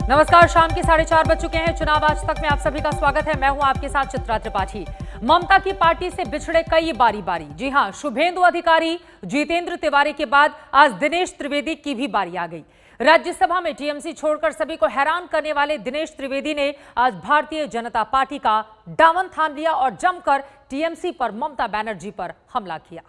नमस्कार, शाम के 4:30 बज चुके हैं। चुनाव आज तक में आप सभी का स्वागत है। मैं हूं आपके साथ चित्रा त्रिपाठी। ममता की पार्टी से बिछड़े कई बारी बारी। जी हां, शुभेंदु अधिकारी, जितेंद्र तिवारी के बाद आज दिनेश त्रिवेदी की भी बारी आ गई। राज्यसभा में टीएमसी छोड़कर सभी को हैरान करने वाले दिनेश त्रिवेदी ने आज भारतीय जनता पार्टी का दामन थाम लिया और जमकर टीएमसी पर ममता बनर्जी पर हमला किया।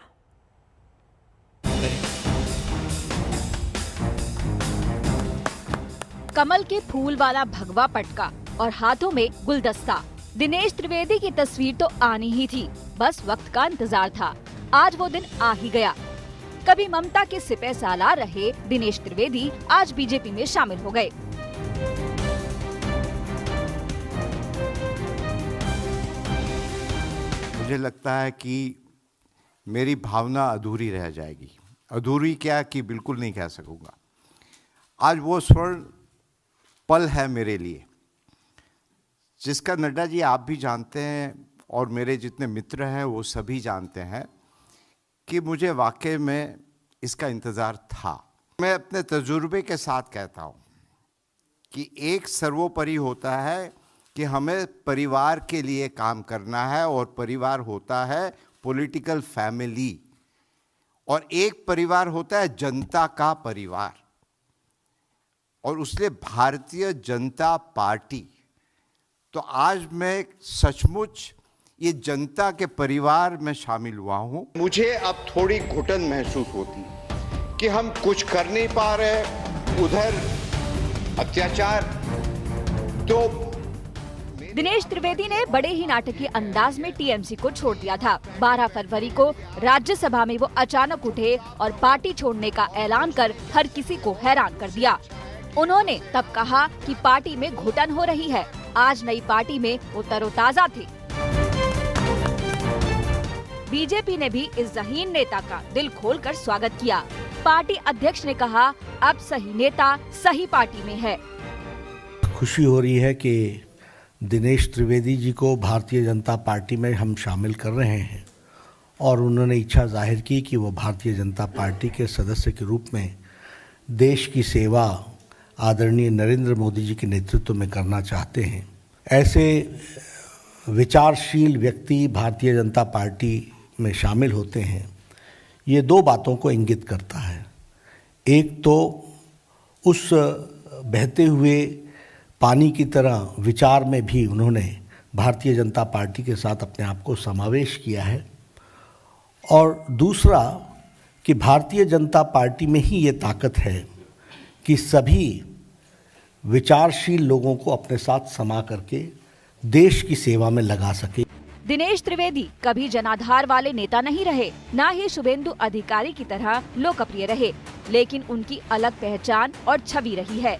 कमल के फूल वाला भगवा पटका और हाथों में गुलदस्ता। दिनेश त्रिवेदी की तस्वीर तो आनी ही थी, बस वक्त का इंतजार था। आज वो दिन आ ही गया। कभी ममता के सिपह सालार रहे दिनेश त्रिवेदी आज बीजेपी में शामिल हो गए। मुझे लगता है कि मेरी भावना अधूरी रह जाएगी। अधूरी क्या कि बिल्कुल नहीं कह सकूंगा। आज वो स्वर्ण पल है मेरे लिए, जिसका नड्डा जी आप भी जानते हैं और मेरे जितने मित्र हैं वो सभी जानते हैं कि मुझे वाकई में इसका इंतज़ार था। मैं अपने तजुर्बे के साथ कहता हूँ कि एक सर्वोपरि होता है कि हमें परिवार के लिए काम करना है, और परिवार होता है पॉलिटिकल फैमिली, और एक परिवार होता है जनता का परिवार, और उसलिए भारतीय जनता पार्टी। तो आज मैं सचमुच ये जनता के परिवार में शामिल हुआ हूं। मुझे अब थोड़ी घुटन महसूस होती है कि हम कुछ कर नहीं पा रहे, उधर अत्याचार। तो दिनेश त्रिवेदी ने बड़े ही नाटकीय अंदाज में टीएमसी को छोड़ दिया था। 12 फरवरी को राज्यसभा में वो अचानक उठे और पार्टी छोड़ने का ऐलान कर हर किसी को हैरान कर दिया। उन्होंने तब कहा कि पार्टी में घुटन हो रही है। आज नई पार्टी में वो तरोताजा थे। बीजेपी ने भी इस ज़हीन नेता का दिल खोलकर स्वागत किया। पार्टी अध्यक्ष ने कहा, अब सही नेता सही पार्टी में है। खुशी हो रही है कि दिनेश त्रिवेदी जी को भारतीय जनता पार्टी में हम शामिल कर रहे हैं, और उन्होंने इच्छा जाहिर की कि वो भारतीय जनता पार्टी के सदस्य के रूप में देश की सेवा आदरणीय नरेंद्र मोदी जी के नेतृत्व में करना चाहते हैं। ऐसे विचारशील व्यक्ति भारतीय जनता पार्टी में शामिल होते हैं, ये दो बातों को इंगित करता है। एक तो उस बहते हुए पानी की तरह विचार में भी उन्होंने भारतीय जनता पार्टी के साथ अपने आप को समावेश किया है, और दूसरा कि भारतीय जनता पार्टी में ही ये ताकत है कि सभी विचारशील लोगों को अपने साथ समा करके देश की सेवा में लगा सके। दिनेश त्रिवेदी कभी जनाधार वाले नेता नहीं रहे, ना ही शुभेंदु अधिकारी की तरह लोकप्रिय रहे, लेकिन उनकी अलग पहचान और छवि रही है।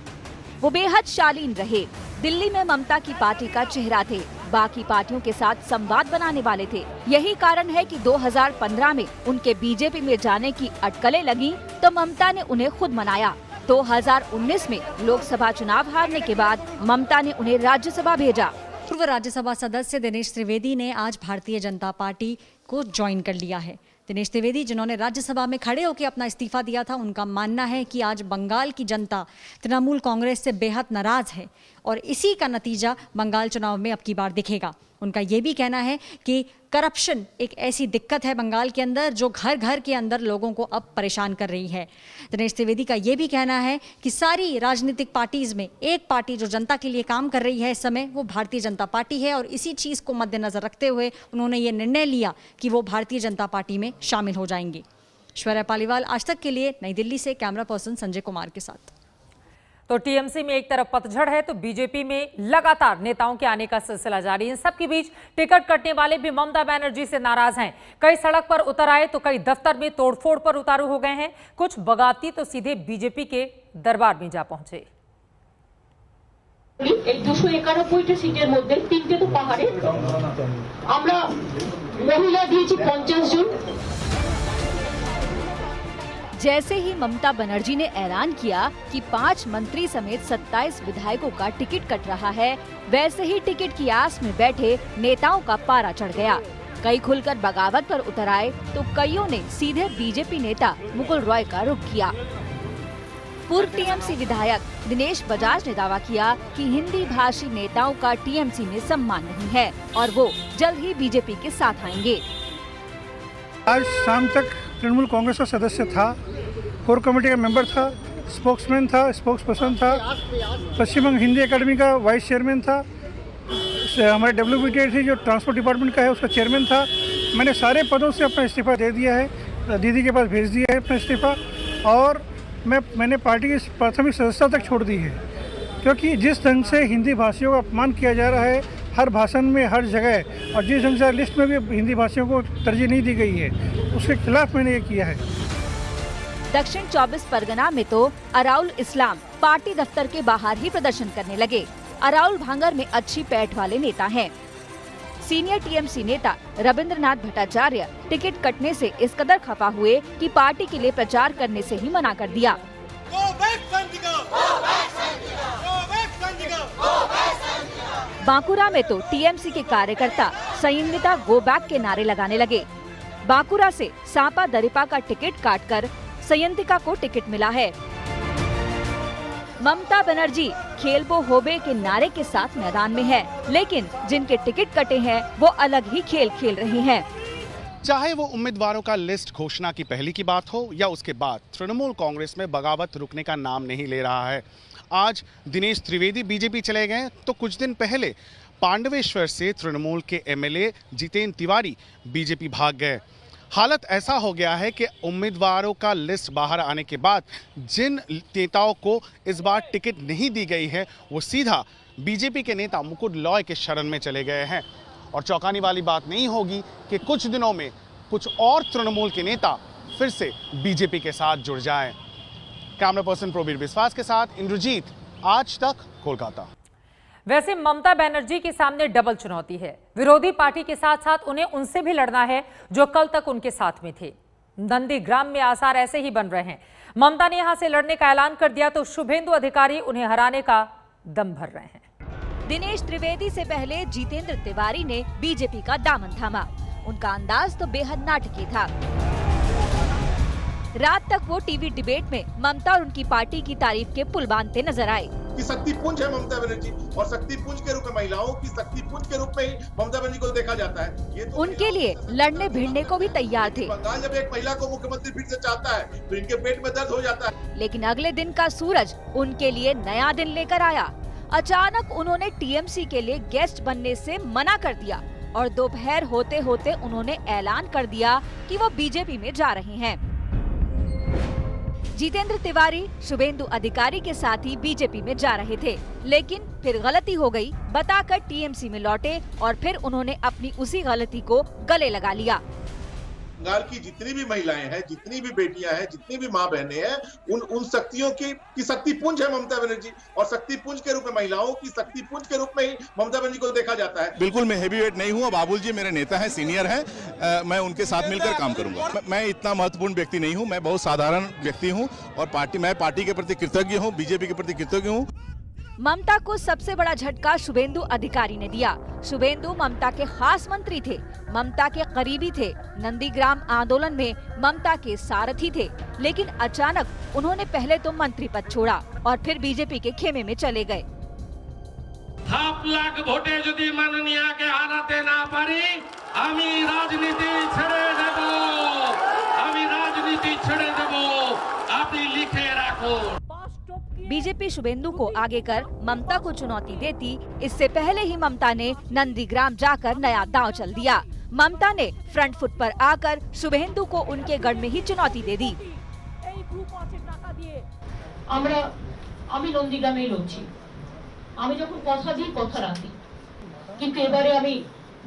वो बेहद शालीन रहे। दिल्ली में ममता की पार्टी का चेहरा थे, बाकी पार्टियों के साथ संवाद बनाने वाले थे। यही कारण है कि 2015 में उनके बीजेपी में जाने की अटकलें लगी तो ममता ने उन्हें खुद मनाया। 2019 में लोकसभा चुनाव हारने के बाद ममता ने उन्हें राज्यसभा भेजा। पूर्व राज्यसभा सदस्य दिनेश त्रिवेदी ने आज भारतीय जनता पार्टी को ज्वाइन कर लिया है। दिनेश त्रिवेदी जिन्होंने राज्यसभा में खड़े होकर अपना इस्तीफा दिया था, उनका मानना है कि आज बंगाल की जनता तृणमूल कांग्रेस से बेहद नाराज है, और इसी का नतीजा बंगाल चुनाव में अब की बार दिखेगा। उनका ये भी कहना है कि करप्शन एक ऐसी दिक्कत है बंगाल के अंदर जो घर घर के अंदर लोगों को अब परेशान कर रही है। दिनेश त्रिवेदी का ये भी कहना है कि सारी राजनीतिक पार्टीज में एक पार्टी जो जनता के लिए काम कर रही है इस समय, वो भारतीय जनता पार्टी है, और इसी चीज़ को मद्देनजर रखते हुए उन्होंने ये निर्णय लिया कि वो भारतीय जनता पार्टी में शामिल हो जाएंगे। ऐश्वर्या पालीवाल, आज तक के लिए नई दिल्ली से, कैमरा पर्सन संजय कुमार के साथ। तो टीएमसी में एक तरफ पतझड़ है तो बीजेपी में लगातार नेताओं के आने का सिलसिला जारी। इन सबके बीच टिकट कटने वाले भी ममता बनर्जी से नाराज हैं। कई सड़क पर उतर आए तो कई दफ्तर में तोड़फोड़ पर उतारू हो गए हैं। कुछ बगाती तो सीधे बीजेपी के दरबार में जा पहुंचे। 291 सीटेर मध्य 3 तो पहाड़े আমরা মহিলা দিয়েছি 50 জন। जैसे ही ममता बनर्जी ने ऐलान किया कि 5 मंत्री समेत 27 विधायकों का टिकट कट रहा है, वैसे ही टिकट की आस में बैठे नेताओं का पारा चढ़ गया। कई खुलकर बगावत पर उतर आए तो कईयों ने सीधे बीजेपी नेता मुकुल रॉय का रुख किया। पूर्व टीएमसी विधायक दिनेश बजाज ने दावा किया कि हिंदी भाषी नेताओं का टीएमसी में सम्मान नहीं है और वो जल्द ही बीजेपी के साथ आएंगे। आज शाम तक तृणमूल कांग्रेस का सदस्य था, कोर कमेटी का मेंबर था, स्पोक्समैन था, स्पोक्स पर्सन था, पश्चिम बंग हिंदी एकेडमी का वाइस चेयरमैन था, हमारे WBTC जो ट्रांसपोर्ट डिपार्टमेंट का है उसका चेयरमैन था। मैंने सारे पदों से अपना इस्तीफा दे दिया है, दीदी के पास भेज दिया है अपना इस्तीफा, और मैंने पार्टी की प्राथमिक सदस्यता तक छोड़ दी है, क्योंकि जिस ढंग से हिंदी भाषियों का अपमान किया जा रहा है हर भाषण में हर जगह, और जिस ढंग से लिस्ट में भी हिंदी भाषियों को तरजीह नहीं दी गई है, उसके खिलाफ मैंने ये किया है। दक्षिण 24 परगना में तो अराउल इस्लाम पार्टी दफ्तर के बाहर ही प्रदर्शन करने लगे। अराउल भांगर में अच्छी पैठ वाले नेता हैं। सीनियर टीएमसी नेता रविंद्रनाथ भट्टाचार्य टिकट कटने से इस कदर खफा हुए कि पार्टी के लिए प्रचार करने से ही मना कर दिया। बांकुरा में तो टीएमसी के कार्यकर्ता संयमिता गो बैक के नारे लगाने लगे। बांकुरा से सांपा दरिपा का टिकट काटकर संयंतिका को टिकट मिला है। ममता बनर्जी खेलबो होबे के नारे के साथ मैदान में है, लेकिन जिनके टिकट कटे हैं वो अलग ही खेल खेल रहे हैं। चाहे वो उम्मीदवारों का लिस्ट घोषणा की पहली की बात हो या उसके बाद, तृणमूल कांग्रेस में बगावत रुकने का नाम नहीं ले रहा है। आज दिनेश त्रिवेदी बीजेपी चले गए तो कुछ दिन पहले पांडवेश्वर से तृणमूल के एमएलए जितेंद्र तिवारी बीजेपी भाग गए। हालत ऐसा हो गया है कि उम्मीदवारों का लिस्ट बाहर आने के बाद जिन नेताओं को इस बार टिकट नहीं दी गई है वो सीधा बीजेपी के नेता मुकुट रॉय के शरण में चले गए हैं। और चौंकाने वाली बात नहीं होगी कि कुछ दिनों में कुछ और तृणमूल के नेता फिर से बीजेपी के साथ जुड़ जाएं। कैमरा पर्सन प्रवीर विश्वास के साथ इंद्रजीत, आज तक, कोलकाता। वैसे ममता बनर्जी के सामने डबल चुनौती है। विरोधी पार्टी के साथ साथ उन्हें उनसे भी लड़ना है जो कल तक उनके साथ में थे। नंदीग्राम में आसार ऐसे ही बन रहे हैं। ममता ने यहां से लड़ने का ऐलान कर दिया तो शुभेंदु अधिकारी उन्हें हराने का दम भर रहे हैं। दिनेश त्रिवेदी से पहले जितेंद्र तिवारी ने बीजेपी का दामन थामा। उनका अंदाज तो बेहद नाटकीय था। रात तक वो टीवी डिबेट में ममता और उनकी पार्टी की तारीफ के पुल बांधते नजर आए। कि शक्ति पुंज है ममता बनर्जी, और शक्ति पुंज के रूप में महिलाओं की शक्ति पुंज के रूप में ही ममता बनर्जी को देखा जाता है। ये तो उनके लिए लड़ने भिड़ने को भी तैयार थे। बंगाल जब एक महिला को मुख्यमंत्री फिर से चाहता है तो इनके पेट में दर्द हो जाता है। लेकिन अगले दिन का सूरज उनके लिए नया दिन लेकर आया। अचानक उन्होंने टीएमसी के लिए गेस्ट बनने से मना कर दिया और दोपहर होते होते उन्होंने ऐलान कर दिया कि वो बीजेपी में जा रहे हैं। जितेंद्र तिवारी शुभेंदु अधिकारी के साथ ही बीजेपी में जा रहे थे, लेकिन फिर गलती हो गई बताकर टीएमसी में लौटे और फिर उन्होंने अपनी उसी गलती को गले लगा लिया। बंगाल की जितनी भी महिलाएं हैं, जितनी भी बेटियां हैं, जितनी भी माँ बहनें हैं, उन शक्तियों की शक्ति पुंज है ममता बनर्जी, और शक्ति पुंज के रूप में महिलाओं की शक्ति पुंज के रूप में ही ममता बनर्जी को देखा जाता है। बिल्कुल मैं हेवीवेट नहीं हूँ। बाबुल जी मेरे नेता हैं, सीनियर हैं, मैं उनके साथ मिलकर काम करूंगा। मैं इतना महत्वपूर्ण व्यक्ति नहीं हूँ, मैं बहुत साधारण व्यक्ति हूँ और मैं पार्टी के प्रति कृतज्ञ हूँ, बीजेपी के प्रति कृतज्ञ हूँ। ममता को सबसे बड़ा झटका शुभेंदु अधिकारी ने दिया। शुभेंदु ममता के खास मंत्री थे, ममता के करीबी थे, नंदीग्राम आंदोलन में ममता के सारथी थे, लेकिन अचानक उन्होंने पहले तो मंत्री पद छोड़ा और फिर बीजेपी के खेमे में चले गए। 7 लाख ভোটে যদি মাননীয়াকে হারাতে না পারি আমি রাজনীতি ছেড়ে দেব, আমি রাজনীতি ছেড়ে দেব, আপনি লিখে রাখুন। बीजेपी शुभेंदु को आगे कर ममता को चुनौती देती, इससे पहले ही ममता ने नंदीग्राम जाकर नया दांव चल दिया। ममता ने फ्रंट फुट पर आकर शुभेंदु को उनके गढ़ में ही चुनौती दे दी। আমি নন্দীগ্রামে লড়ছি, আমি যখন কথা দিই কথা রাখি, কিন্তু এবারে আমি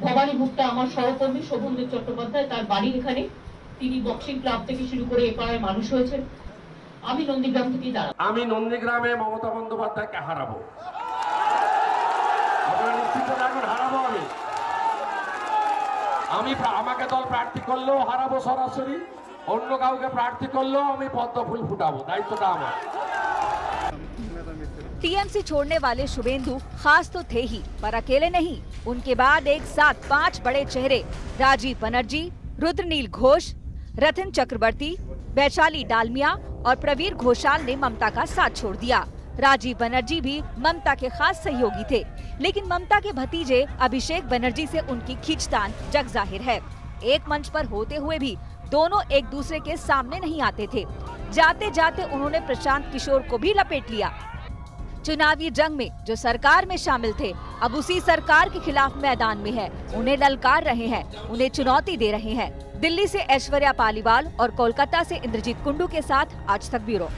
ভবানী ভুট্টা আমার সহকর্মী শোভনদেব চট্টোপাধ্যায় তার বাড়ি এখানে, তিনি বক্সিং ক্লাব থেকে শুরু করে এপাড়ায় মানুষ হয়েছে। আমি নন্দীগ্রাম থেকে দাঁড়াবো, আমি নন্দীগ্রামে মমতা বন্দ্যোপাধ্যায়কে হারাবো, আপনারা নিশ্চিত থাকুন হারাবো। আমি আমাকে দল প্রার্থী করলেও হারাবো সরাসরি, অন্য কাউকে প্রার্থী করলেও আমি পদ্ম ফুল ফুটাবো, দায়িত্বটা আমার। टीएमसी छोड़ने वाले शुभेंदु खास तो थे ही, पर अकेले नहीं। उनके बाद एक साथ 5 बड़े चेहरे राजीव बनर्जी, रुद्रनील घोष, रतन चक्रवर्ती, वैशाली डालमिया और प्रवीर घोषाल ने ममता का साथ छोड़ दिया। राजीव बनर्जी भी ममता के खास सहयोगी थे, लेकिन ममता के भतीजे अभिषेक बनर्जी से उनकी खींचतान जग जाहिर है। एक मंच पर होते हुए भी दोनों एक दूसरे के सामने नहीं आते थे। जाते जाते उन्होंने प्रशांत किशोर को भी लपेट लिया। चुनावी जंग में जो सरकार में शामिल थे, अब उसी सरकार के खिलाफ मैदान में है, उन्हें ललकार रहे हैं, उन्हें चुनौती दे रहे हैं। दिल्ली से ऐश्वर्या पालीवाल और कोलकाता से इंद्रजीत कुंडू के साथ आज तक ब्यूरो।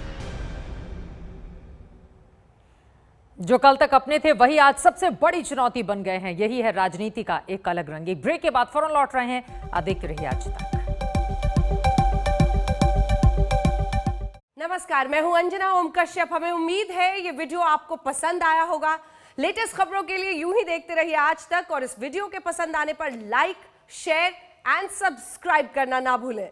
जो कल तक अपने थे वही आज सबसे बड़ी चुनौती बन गए हैं। यही है राजनीति का एक अलग रंग। एक ब्रेक के बाद फौरन लौट रहे हैं। आप देखते रहिए आज तक। नमस्कार, मैं हूं अंजना ओम कश्यप। हमें उम्मीद है ये वीडियो आपको पसंद आया होगा। लेटेस्ट खबरों के लिए यूं ही देखते रहिए आज तक, और इस वीडियो के पसंद आने पर लाइक, शेयर एंड सब्सक्राइब करना ना भूलें।